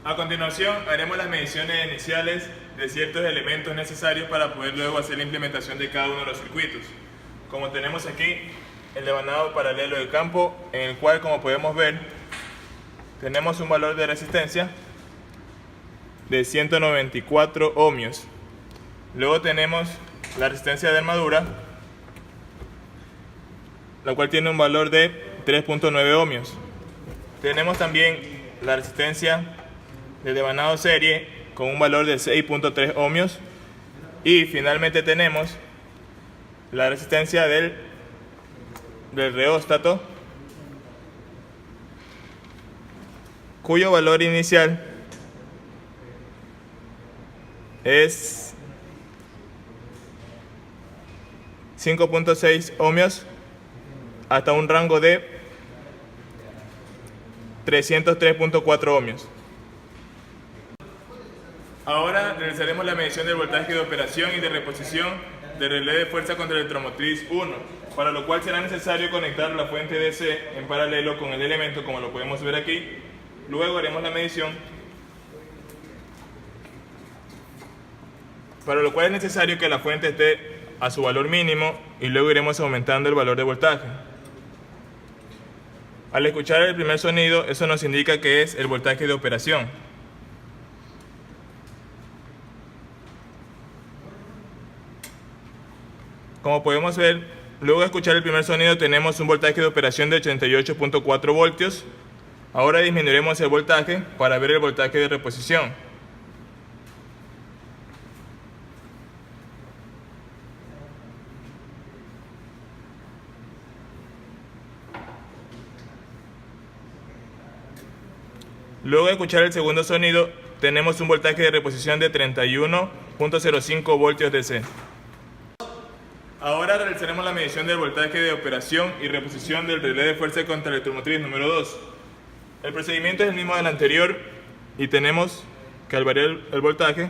A continuación, haremos las mediciones iniciales de ciertos elementos necesarios para poder luego hacer la implementación de cada uno de los circuitos. Como tenemos aquí el devanado paralelo del campo, en el cual, como podemos ver, tenemos un valor de resistencia de 194 ohmios. Luego tenemos la resistencia de armadura, la cual tiene un valor de 3.9 ohmios. Tenemos también la resistencia de devanado serie con un valor de 6.3 ohmios. Y finalmente tenemos la resistencia del reóstato, cuyo valor inicial es 5.6 ohmios hasta un rango de 303.4 ohmios. Ahora realizaremos la medición del voltaje de operación y de reposición del relé de fuerza contra electromotriz 1, para lo cual será necesario conectar la fuente DC en paralelo con el elemento, como lo podemos ver aquí. Luego haremos la medición, para lo cual es necesario que la fuente esté a su valor mínimo y luego iremos aumentando el valor de voltaje. Al escuchar el primer sonido, eso nos indica que es el voltaje de operación. Como podemos ver, luego de escuchar el primer sonido tenemos un voltaje de operación de 88.4 voltios. Ahora disminuiremos el voltaje para ver el voltaje de reposición. Luego de escuchar el segundo sonido, tenemos un voltaje de reposición de 31.05 voltios DC. Ahora realizaremos la medición del voltaje de operación y reposición del relé de fuerza contra electromotriz número 2. El procedimiento es el mismo del anterior y tenemos que, al variar el voltaje,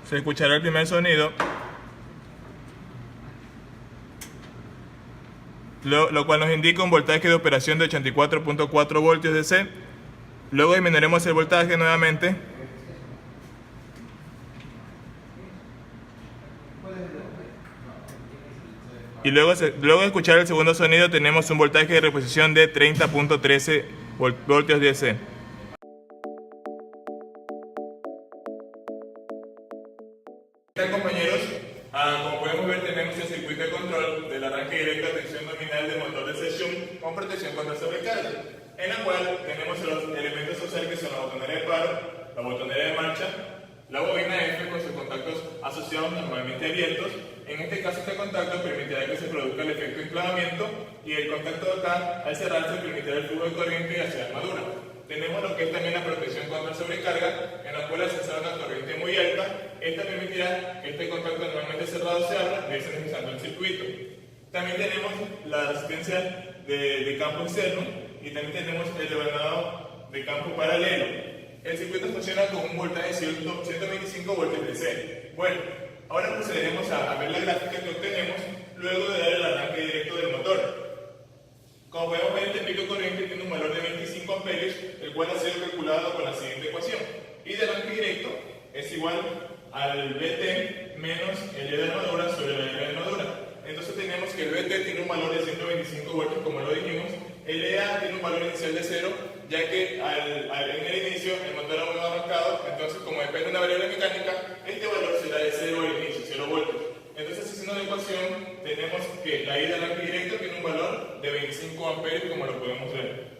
se escuchará el primer sonido, lo cual nos indica un voltaje de operación de 84.4 voltios DC. Luego disminuiremos el voltaje nuevamente y luego de escuchar el segundo sonido tenemos un voltaje de reposición de 30.13 voltios DC. Compañeros, como podemos ver, tenemos el circuito de control del arranque directo a tensión nominal del motor de sesión con protección contra sobrecarga, en la cual tenemos los elementos sociales que son la botonera de paro, la botonera de marcha, la bobina F con sus contactos asociados normalmente abiertos. En este caso, este contacto permitirá que se produzca el efecto de enclavamiento y el contacto de acá, al cerrarse, permitirá el flujo de corriente hacia la armadura. Tenemos lo que es también la protección contra sobrecarga, en la cual al cesar una corriente muy alta, esta permitirá que este contacto normalmente cerrado se abra, desenlazando el circuito. También tenemos la resistencia de campo externo y también tenemos el devanado de campo paralelo. El circuito funciona con un voltaje de 125 voltios DC. Bueno, ahora procederemos a ver la gráfica que obtenemos luego de dar el arranque directo del motor. Como podemos ver, este pico corriente tiene un valor de 25 amperios, el cual ha sido calculado con la siguiente ecuación. Y de arranque directo es igual al VT menos el E de armadura sobre la E de armadura. Entonces tenemos que el VT tiene un valor de 125 voltios, como lo dijimos. El EA tiene un valor inicial de 0, ya que en el inicio el motor aún no ha arrancado. Entonces, como depende de una variable mecánica, este valor será de 0 al inicio, 0 voltios. Entonces, haciendo la ecuación, tenemos que la I de arranque directo tiene un valor de 25 amperios, como lo podemos ver.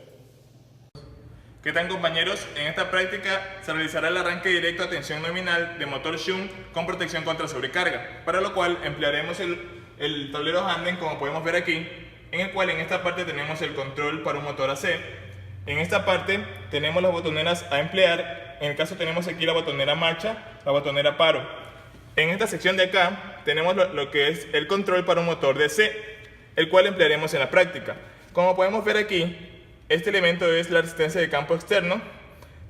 ¿Qué tal, compañeros? En esta práctica se realizará el arranque directo a tensión nominal de motor shunt con protección contra sobrecarga, para lo cual emplearemos el tablero Handen, como podemos ver aquí, en el cual en esta parte tenemos el control para un motor AC. En esta parte tenemos las botoneras a emplear. En el caso tenemos aquí la botonera marcha, la botonera paro. En esta sección de acá tenemos lo que es el control para un motor DC, el cual emplearemos en la práctica. Como podemos ver aquí, este elemento es la resistencia de campo externo.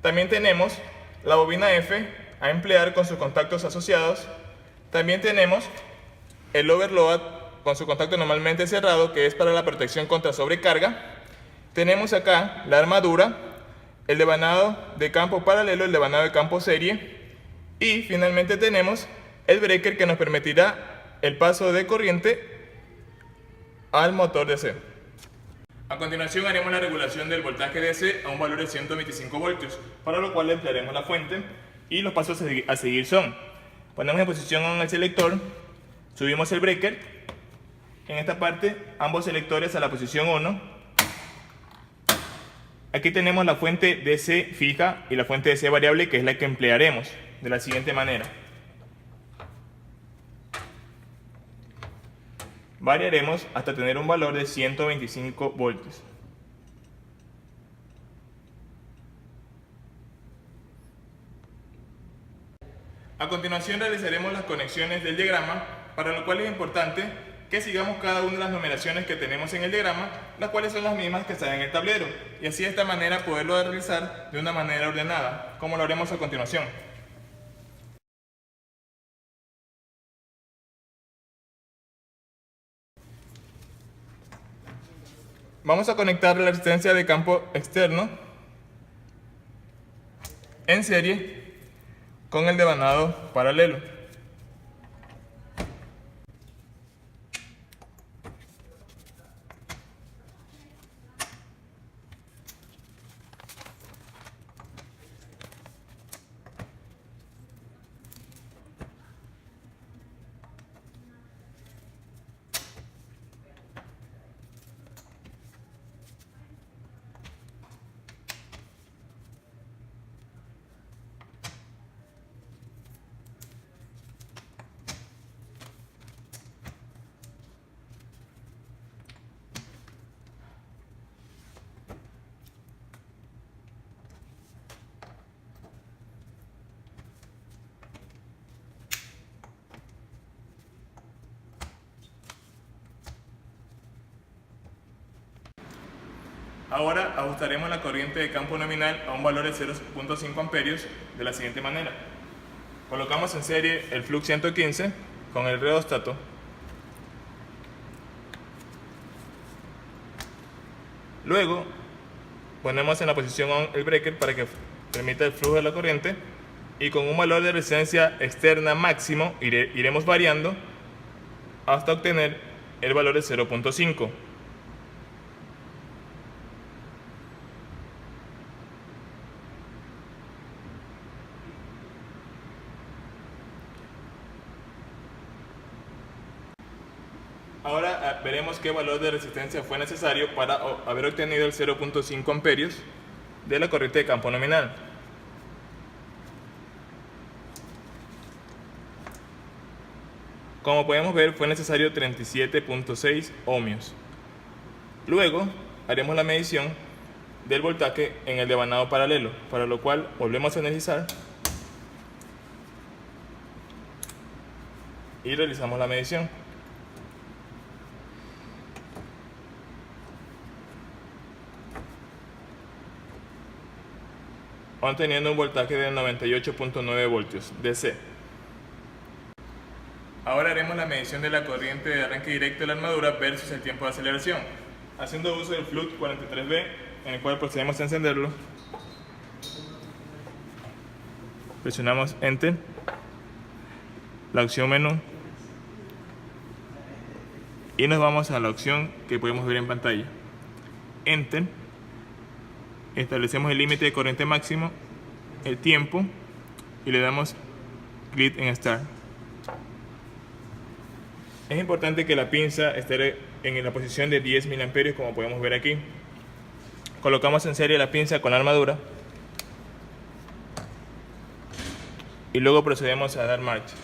También tenemos la bobina F a emplear con sus contactos asociados. También tenemos el overload con su contacto normalmente cerrado, que es para la protección contra sobrecarga. Tenemos acá la armadura, el devanado de campo paralelo, el devanado de campo serie, y finalmente tenemos el breaker que nos permitirá el paso de corriente al motor DC. A continuación haremos la regulación del voltaje DC a un valor de 125 voltios, para lo cual emplearemos la fuente, y los pasos a seguir son: ponemos en posición el selector, subimos el breaker, en esta parte ambos selectores a la posición 1. Aquí tenemos la fuente DC fija y la fuente DC variable, que es la que emplearemos de la siguiente manera. Variaremos hasta tener un valor de 125 voltios. A continuación realizaremos las conexiones del diagrama, para lo cual es importante que sigamos cada una de las numeraciones que tenemos en el diagrama, las cuales son las mismas que están en el tablero, y así de esta manera poderlo realizar de una manera ordenada, como lo haremos a continuación. Vamos a conectar la resistencia de campo externo en serie con el devanado paralelo. Ahora ajustaremos la corriente de campo nominal a un valor de 0.5 amperios de la siguiente manera. Colocamos en serie el flux 115 con el reóstato. Luego ponemos en la posición on el breaker para que permita el flujo de la corriente, y con un valor de resistencia externa máximo iremos variando hasta obtener el valor de 0.5. Ahora veremos qué valor de resistencia fue necesario para haber obtenido el 0.5 amperios de la corriente de campo nominal. Como podemos ver, fue necesario 37.6 ohmios. Luego haremos la medición del voltaje en el devanado paralelo, para lo cual volvemos a energizar y realizamos la medición. Teniendo un voltaje de 98.9 voltios DC. Ahora haremos la medición de la corriente de arranque directo de la armadura versus el tiempo de aceleración, haciendo uso del flux 43B, en el cual procedemos a encenderlo. Presionamos Enter, la opción menú, y nos vamos a la opción que podemos ver en pantalla. Enter. Establecemos el límite de corriente máximo, el tiempo, y le damos clic en Start. Es importante que la pinza esté en la posición de 10 mA, como podemos ver aquí. Colocamos en serie la pinza con la armadura y luego procedemos a dar marcha.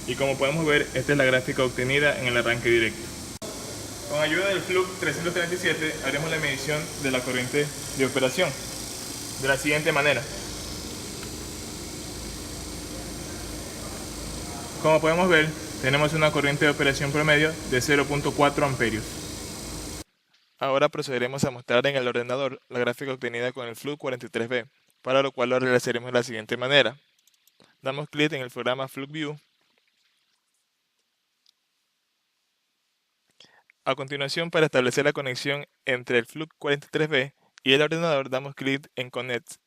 Y como podemos ver, esta es la gráfica obtenida en el arranque directo. Con ayuda del flux 337 haremos la medición de la corriente de operación de la siguiente manera. Como podemos ver, tenemos una corriente de operación promedio de 0.4 amperios. Ahora procederemos a mostrar en el ordenador la gráfica obtenida con el flux 43B, para lo cual lo realizaremos de la siguiente manera. Damos clic en el programa FluxView. A continuación, para establecer la conexión entre el Flux 43B y el ordenador, damos clic en Connect.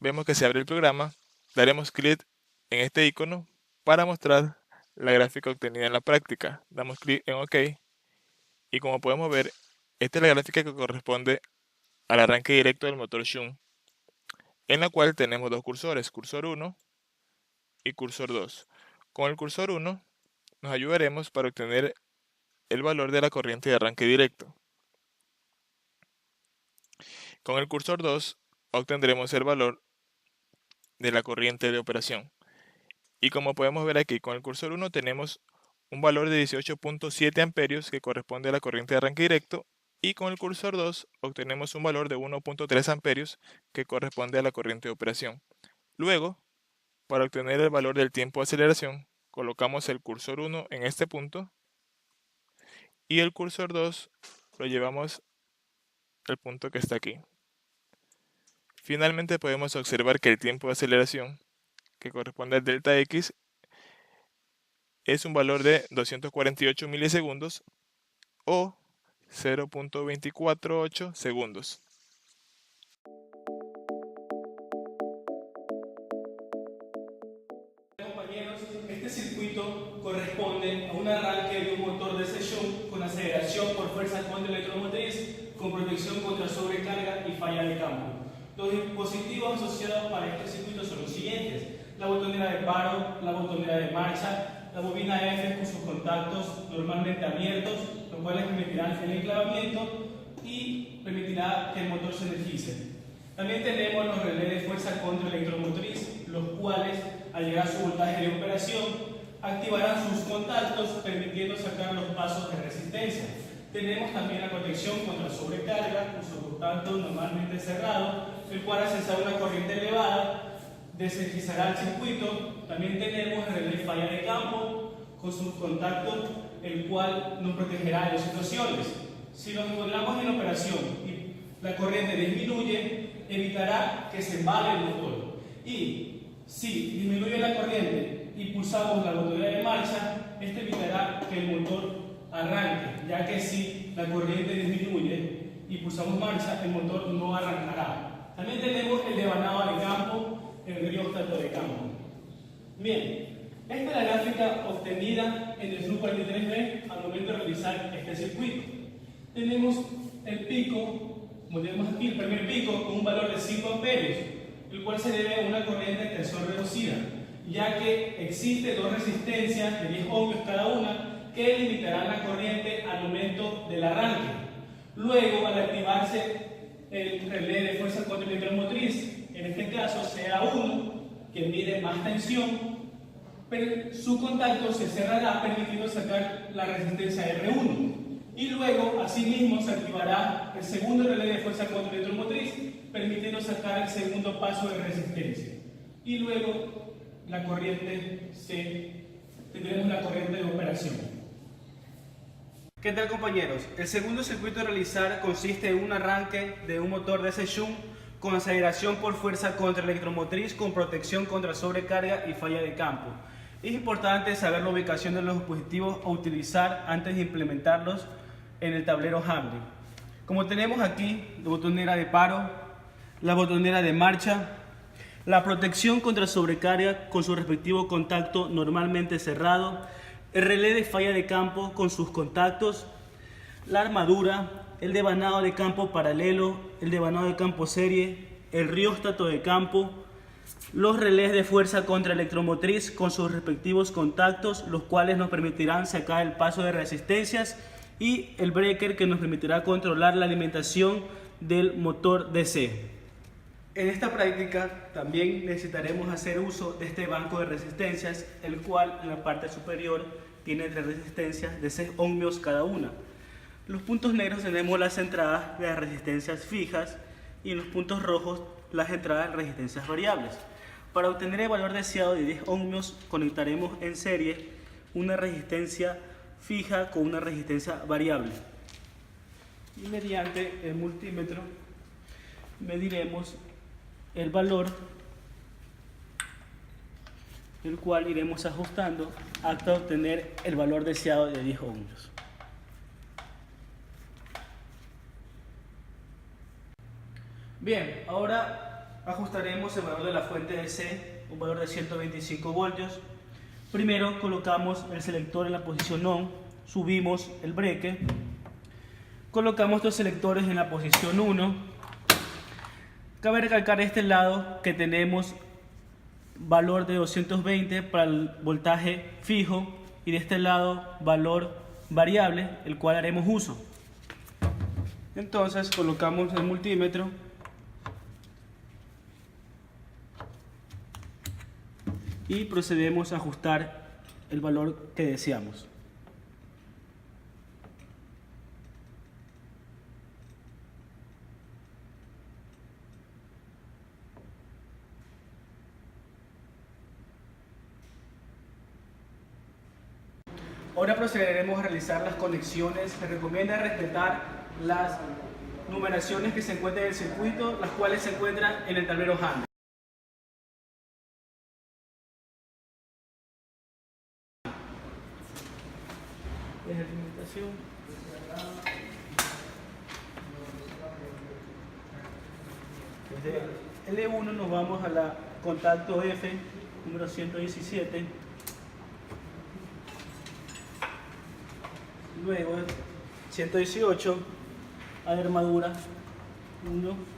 Vemos que se abre el programa. Daremos clic en este icono para mostrar la gráfica obtenida en la práctica. Damos clic en OK. Y como podemos ver, esta es la gráfica que corresponde al arranque directo del motor Shun, en la cual tenemos dos cursores, cursor 1 y cursor 2. Con el cursor 1 nos ayudaremos para obtener el valor de la corriente de arranque directo. Con el cursor 2 obtendremos el valor de la corriente de operación. Y como podemos ver aquí, con el cursor 1 tenemos un valor de 18.7 amperios que corresponde a la corriente de arranque directo, y con el cursor 2 obtenemos un valor de 1.3 amperios que corresponde a la corriente de operación. Luego, para obtener el valor del tiempo de aceleración, colocamos el cursor 1 en este punto y el cursor 2 lo llevamos al punto que está aquí. Finalmente podemos observar que el tiempo de aceleración, que corresponde al delta X, es un valor de 248 milisegundos o 0.248 segundos. Compañeros, este circuito corresponde a un arranque de un motor de Shun con aceleración por fuerza contra-electromotriz con protección contra sobrecarga y falla de campo. Los dispositivos asociados para este circuito son los siguientes: la botonera de paro, la botonera de marcha, la bobina F con sus contactos normalmente abiertos, los cuales permitirán el enclavamiento y permitirá que el motor se energice. También tenemos los relés de fuerza contra-electromotriz, los cuales, al llegar a su voltaje de operación, activarán sus contactos, permitiendo sacar los pasos de resistencia. Tenemos también la protección contra sobrecarga, con su contacto normalmente cerrado, el cual, al cesar una corriente elevada, desenergizará el circuito. También tenemos el relé falla de campo, con sus contactos, el cual nos protegerá de las situaciones. Si nos encontramos en operación y la corriente disminuye, evitará que se embale el motor. Y si disminuye la corriente y pulsamos la botonera de marcha, esto evitará que el motor arranque, ya que si la corriente disminuye y pulsamos marcha, el motor no arrancará. También tenemos el devanado de campo, el rióstato de campo. Bien, esta es la gráfica obtenida en el Flux 43B al momento de realizar este circuito. Tenemos el pico, como tenemos aquí, el primer pico con un valor de 5 amperios, el cual se debe a una corriente de tensión reducida, ya que existe dos resistencias de 10 ohmios cada una que limitarán la corriente al momento del arranque. Luego, al activarse el relé de fuerza contra-electromotriz, en este caso CA1, que mide más tensión, pero su contacto se cerrará permitiendo sacar la resistencia R1. Y luego, asimismo, se activará el segundo relé de fuerza contra-electromotriz, permitiendo sacar el segundo paso de resistencia. Y luego, tendremos la corriente de operación. ¿Qué tal, compañeros? El segundo circuito a realizar consiste en un arranque de un motor de Shun con aceleración por fuerza contra-electromotriz con protección contra sobrecarga y falla de campo. Es importante saber la ubicación de los dispositivos a utilizar antes de implementarlos en el tablero Hamlin. Como tenemos aquí la botonera de paro, la botonera de marcha, la protección contra sobrecarga con su respectivo contacto normalmente cerrado, el relé de falla de campo con sus contactos, la armadura, el devanado de campo paralelo, el devanado de campo serie, el rióstato de campo, los relés de fuerza contra-electromotriz con sus respectivos contactos, los cuales nos permitirán sacar el paso de resistencias, y el breaker, que nos permitirá controlar la alimentación del motor DC. En esta práctica también necesitaremos hacer uso de este banco de resistencias, el cual en la parte superior tiene 3 resistencias de 6 ohmios cada una. Los puntos negros tenemos las entradas de las resistencias fijas y en los puntos rojos las entradas de resistencias variables. Para obtener el valor deseado de 10 ohmios conectaremos en serie una resistencia fija con una resistencia variable. Y mediante el multímetro mediremos el valor, el cual iremos ajustando hasta obtener el valor deseado de 10 ohmios. Bien, ahora ajustaremos el valor de la fuente de C, un valor de 125 voltios. Primero colocamos el selector en la posición ON, subimos el breaker, colocamos los selectores en la posición 1. Cabe recalcar de este lado que tenemos valor de 220 para el voltaje fijo y de este lado valor variable, el cual haremos uso. Entonces colocamos el multímetro y procedemos a ajustar el valor que deseamos. Ahora procederemos a realizar las conexiones. Se recomienda respetar las numeraciones que se encuentran en el circuito, las cuales se encuentran en el tablero HAND. Desde L1 nos vamos a la contacto F, número 117. Luego 118 a la armadura 1.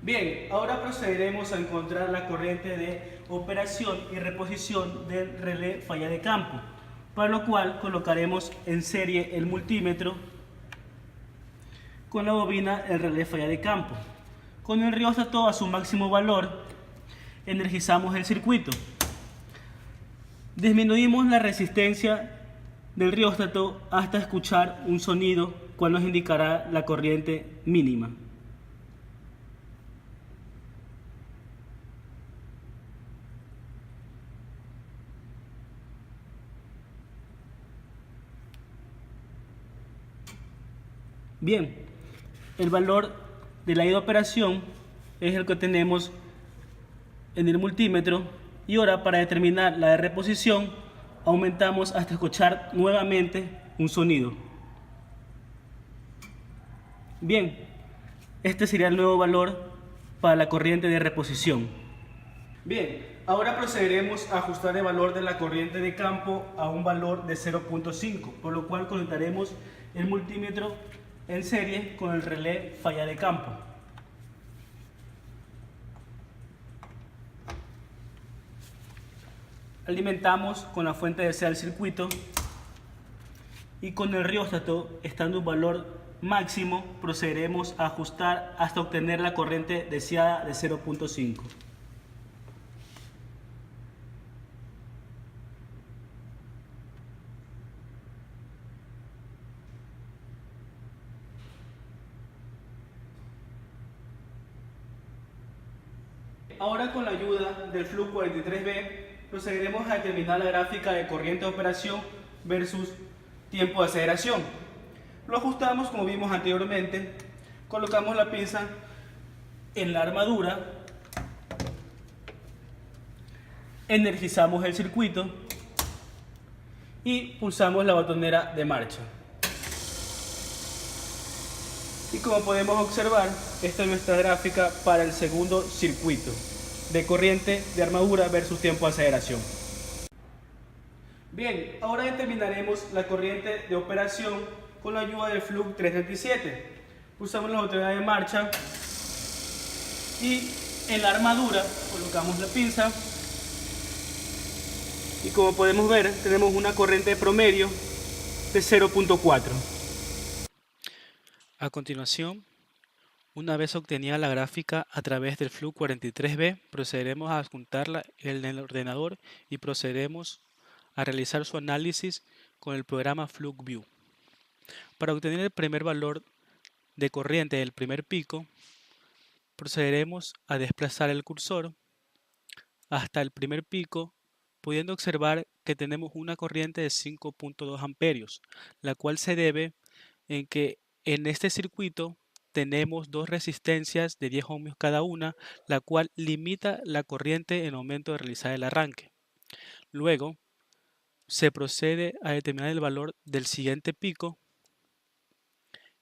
Bien, ahora procederemos a encontrar la corriente de operación y reposición del relé falla de campo, para lo cual colocaremos en serie el multímetro con la bobina el relé falla de campo. Con el rióstato a su máximo valor, energizamos el circuito. Disminuimos la resistencia del rióstato hasta escuchar un sonido, cual nos indicará la corriente mínima. Bien, el valor de la ida de operación es el que tenemos en el multímetro y ahora para determinar la de reposición aumentamos hasta escuchar nuevamente un sonido. Bien, este sería el nuevo valor para la corriente de reposición. Bien, ahora procederemos a ajustar el valor de la corriente de campo a un valor de 0.5, por lo cual conectaremos el multímetro en serie con el relé falla de campo. Alimentamos con la fuente deseada el circuito y con el rióstato, estando un valor máximo, procederemos a ajustar hasta obtener la corriente deseada de 0.5. Ahora, con la ayuda del FLUC 43B, procederemos a determinar la gráfica de corriente de operación versus tiempo de aceleración. Lo ajustamos como vimos anteriormente, colocamos la pinza en la armadura, energizamos el circuito y pulsamos la botonera de marcha. Y como podemos observar, esta es nuestra gráfica para el segundo circuito de corriente de armadura versus tiempo de aceleración. Bien, ahora determinaremos la corriente de operación con la ayuda del FLUC 337. Pulsamos la botonera de marcha y en la armadura colocamos la pinza y como podemos ver tenemos una corriente promedio de 0.4. A continuación, una vez obtenida la gráfica a través del FLUC 43B, procederemos a adjuntarla en el ordenador y procederemos a realizar su análisis con el programa FLUCView. Para obtener el primer valor de corriente del primer pico, procederemos a desplazar el cursor hasta el primer pico, pudiendo observar que tenemos una corriente de 5.2 amperios, la cual se debe en que en este circuito tenemos dos resistencias de 10 ohmios cada una, la cual limita la corriente en el momento de realizar el arranque. Luego, se procede a determinar el valor del siguiente pico,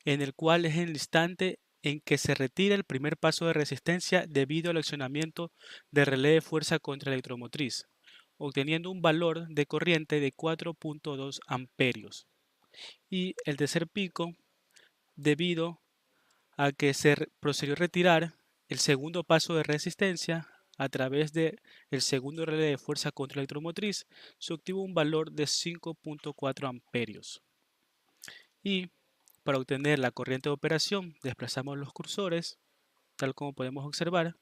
en el cual es el instante en que se retira el primer paso de resistencia debido al accionamiento del relé de fuerza contra electromotriz, obteniendo un valor de corriente de 4.2 amperios. Y el tercer pico, debido a que se procedió a retirar el segundo paso de resistencia a través del segundo relé de fuerza contra electromotriz, se obtuvo un valor de 5.4 amperios. Y para obtener la corriente de operación, desplazamos los cursores, tal como podemos observar,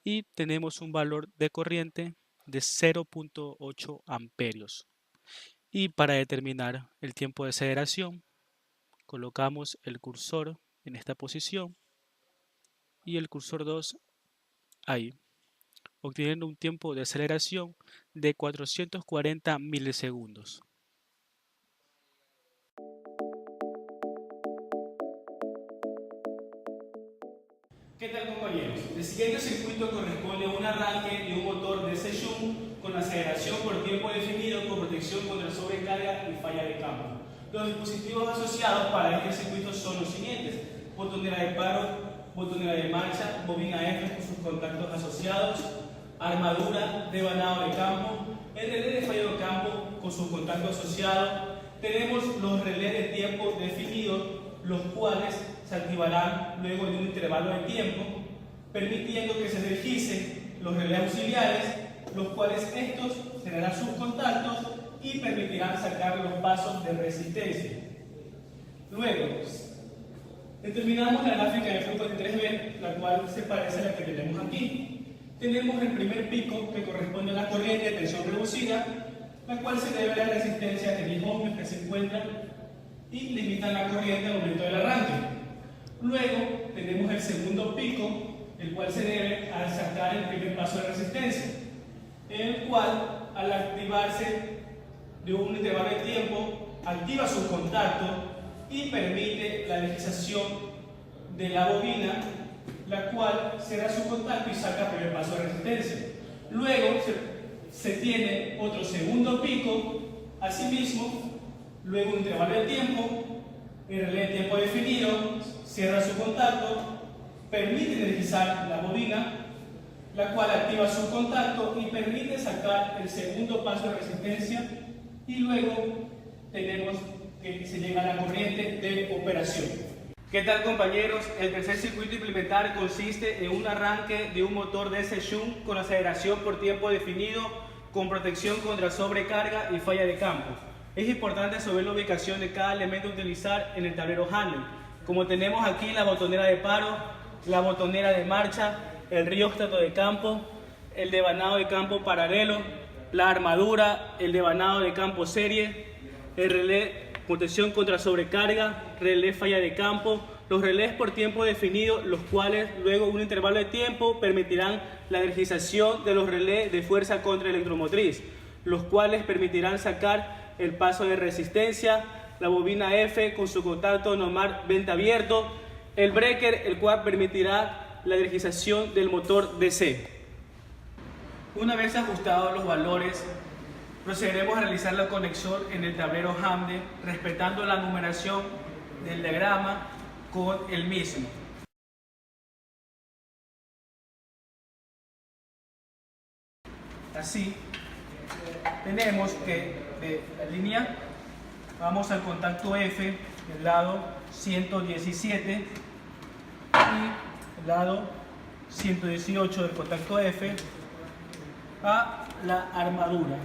y tenemos un valor de corriente de 0.8 amperios. Y para determinar el tiempo de aceleración, colocamos el cursor en esta posición y el cursor 2 ahí, obteniendo un tiempo de aceleración de 440 milisegundos. ¿Qué tal, compañeros? El siguiente circuito corresponde a un arranque de un motor de Sejum con aceleración por tiempo definido con protección contra sobrecarga y falla de campo. Los dispositivos asociados para este circuito son los siguientes: botonera de paro, botonera de marcha, bobina F con sus contactos asociados, armadura de banado de campo, el relé de falla de campo con sus contactos asociados. Tenemos los relés de tiempo definidos, los cuales se activarán luego de un intervalo de tiempo, permitiendo que se energicen los relés auxiliares, los cuales estos generarán sus contactos y permitirán sacar los pasos de resistencia. Luego, determinamos la gráfica de FLUC 43B, la cual se parece a la que tenemos aquí. Tenemos el primer pico que corresponde a la corriente de tensión reducida, la cual se debe a la resistencia de 10 ohmios que se encuentran y limitan la corriente al momento del arranque. Luego tenemos el segundo pico, el cual se debe a sacar el primer paso de resistencia, el cual al activarse de un intervalo de tiempo activa su contacto y permite la energización de la bobina, la cual cierra su contacto y saca el primer paso de resistencia. Luego se tiene otro segundo pico, asimismo, luego un intervalo de tiempo, el relé de tiempo definido, cierra su contacto, permite energizar la bobina, la cual activa su contacto y permite sacar el segundo paso de resistencia, y luego tenemos que se llega a la corriente de operación. ¿Qué tal, compañeros? El tercer circuito a implementar consiste en un arranque de un motor DC shunt con aceleración por tiempo definido, con protección contra sobrecarga y falla de campo. Es importante saber la ubicación de cada elemento a utilizar en el tablero handle. Como tenemos aquí la botonera de paro, la botonera de marcha, el rióstato de campo, el devanado de campo paralelo, la armadura, el devanado de campo serie, el relé protección contra sobrecarga, relé falla de campo, los relés por tiempo definido, los cuales luego un intervalo de tiempo permitirán la energización de los relés de fuerza contra electromotriz, los cuales permitirán sacar el paso de resistencia, la bobina F con su contacto normal venta abierto, el breaker, el cual permitirá la energización del motor DC. Una vez ajustados los valores, procederemos a realizar la conexión en el tablero handle, respetando la numeración del diagrama con el mismo. Así, tenemos que de la línea vamos al contacto F, del lado 117, y el lado 118 del contacto F a la armadura.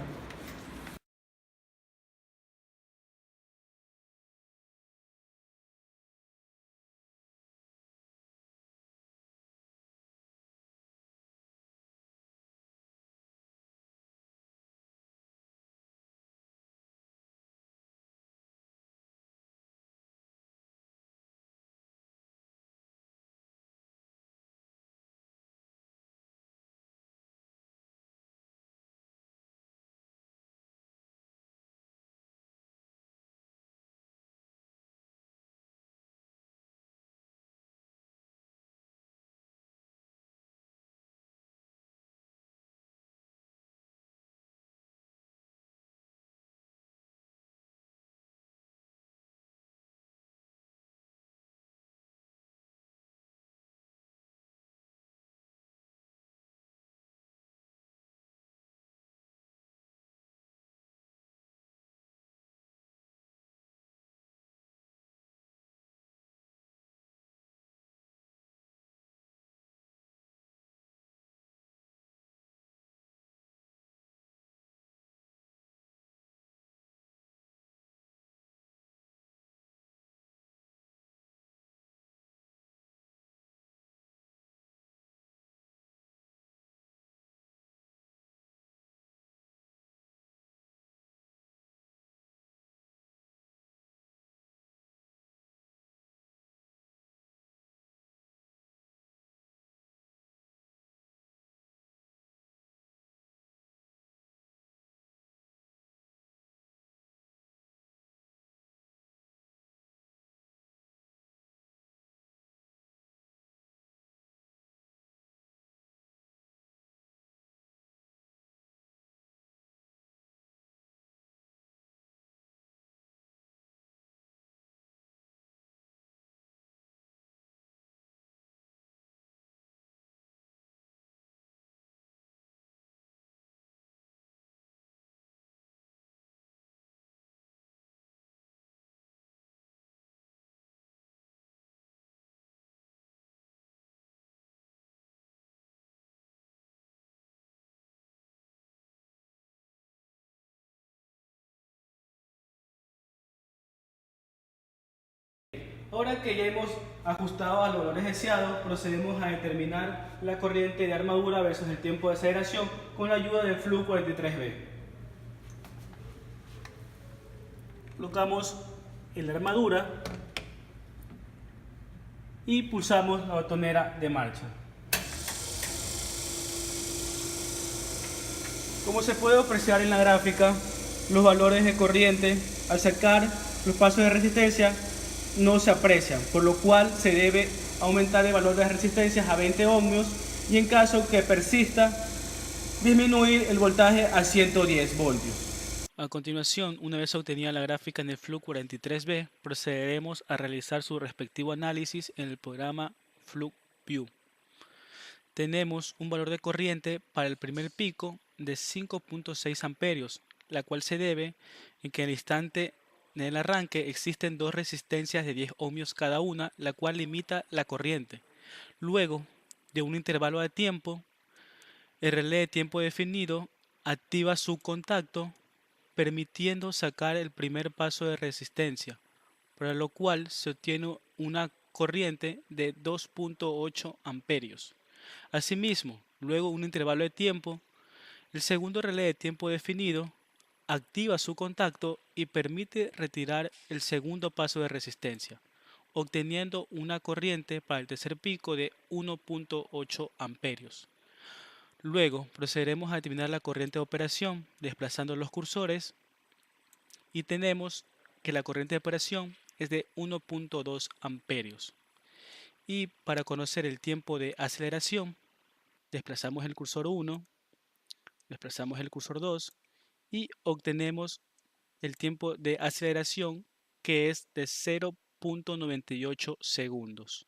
Ahora que ya hemos ajustado a los valores deseados, procedemos a determinar la corriente de armadura versus el tiempo de aceleración con la ayuda del flujo 43B. Colocamos en la armadura y pulsamos la botonera de marcha. Como se puede apreciar en la gráfica, los valores de corriente al sacar los pasos de resistencia no se aprecian, por lo cual se debe aumentar el valor de las resistencias a 20 ohmios y en caso que persista, disminuir el voltaje a 110 voltios. A continuación, una vez obtenida la gráfica en el FLUK43B, procederemos a realizar su respectivo análisis en el programa FLUKView. Tenemos un valor de corriente para el primer pico de 5.6 amperios, la cual se debe en que en el instante del arranque existen dos resistencias de 10 ohmios cada una, la cual limita la corriente. Luego de un intervalo de tiempo, el relé de tiempo definido activa su contacto, permitiendo sacar el primer paso de resistencia, para lo cual se obtiene una corriente de 2.8 amperios. Asimismo, luego de un intervalo de tiempo, el segundo relé de tiempo definido activa su contacto y permite retirar el segundo paso de resistencia, obteniendo una corriente para el tercer pico de 1.8 amperios. Luego procederemos a determinar la corriente de operación desplazando los cursores y tenemos que la corriente de operación es de 1.2 amperios. Y para conocer el tiempo de aceleración, desplazamos el cursor 1, desplazamos el cursor 2 y obtenemos el tiempo de aceleración que es de 0.98 segundos.